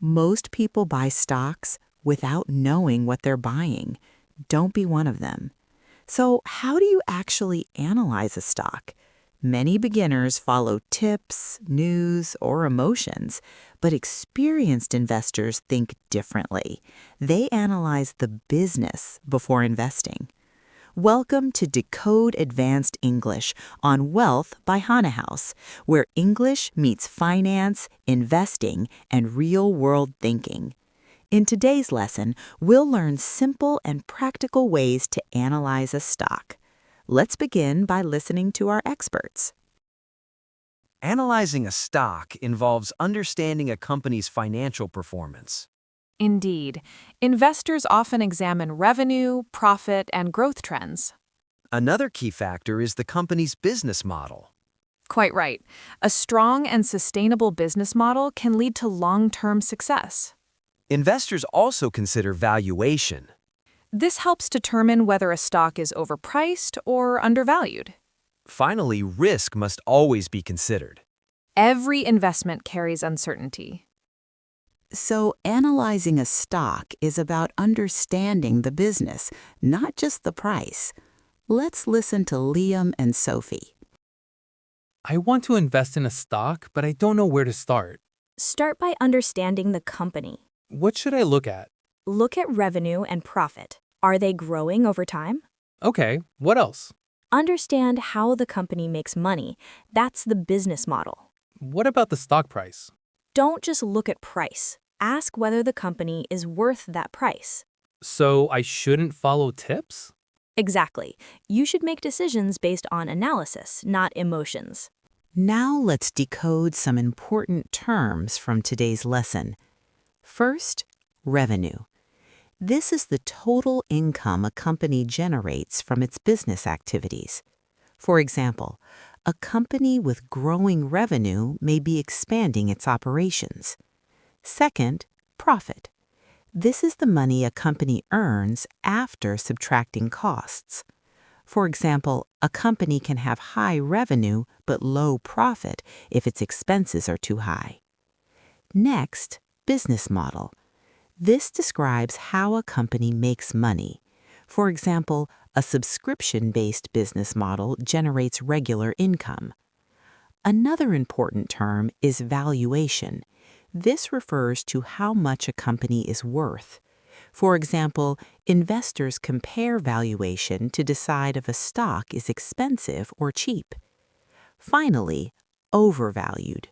Most people buy stocks without knowing what they're buying. Don't be one of them. So, how do you actually analyze a stock? Many beginners follow tips, news, or emotions, but experienced investors think differently. They analyze the business before investing. Welcome to Decode Advanced English on Wealth by Hana House, where English meets finance, investing, and real-world thinking. In today's lesson, we'll learn simple and practical ways to analyze a stock. Let's begin by listening to our experts. Analyzing a stock involves understanding a company's financial performance. Indeed, investors often examine revenue, profit, and growth trends. Another key factor is the company's business model. Quite right. A strong and sustainable business model can lead to long-term success. Investors also consider valuation. This helps determine whether a stock is overpriced or undervalued. Finally, risk must always be considered. Every investment carries uncertainty. So, analyzing a stock is about understanding the business, not just the price. Let's listen to Liam and Sophie. I want to invest in a stock, but I don't know where to start. Start by understanding the company. What should I look at? Look at revenue and profit. Are they growing over time? Okay, what else? Understand how the company makes money. That's the business model. What about the stock price? Don't just look at price. Ask whether the company is worth that price. So I shouldn't follow tips? Exactly. You should make decisions based on analysis, not emotions. Now let's decode some important terms from today's lesson. First, revenue. This is the total income a company generates from its business activities. For example, a company with growing revenue may be expanding its operations. Second, profit. This is the money a company earns after subtracting costs. For example, a company can have high revenue but low profit if its expenses are too high. Next, business model. This describes how a company makes money. For example, a subscription-based business model generates regular income. Another important term is valuation. This refers to how much a company is worth. For example, investors compare valuation to decide if a stock is expensive or cheap. Finally, overvalued.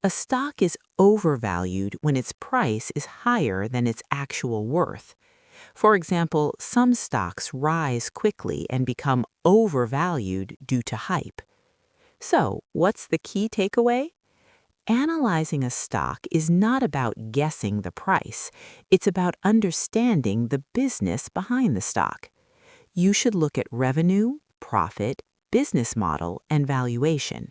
A stock is overvalued when its price is higher than its actual worth. For example, some stocks rise quickly and become overvalued due to hype. So, what's the key takeaway? Analyzing a stock is not about guessing the price. It's about understanding the business behind the stock. You should look at revenue, profit, business model, and valuation.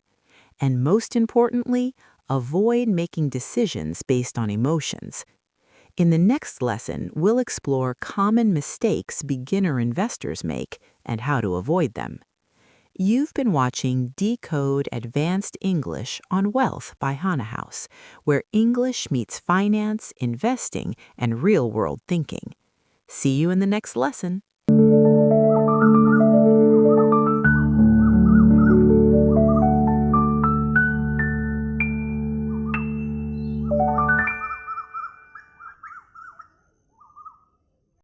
And most importantly, avoid making decisions based on emotions. In the next lesson, we'll explore common mistakes beginner investors make and how to avoid them. You've been watching Decode Advanced English on Wealth by Hana House, where English meets finance, investing, and real-world thinking. See you in the next lesson.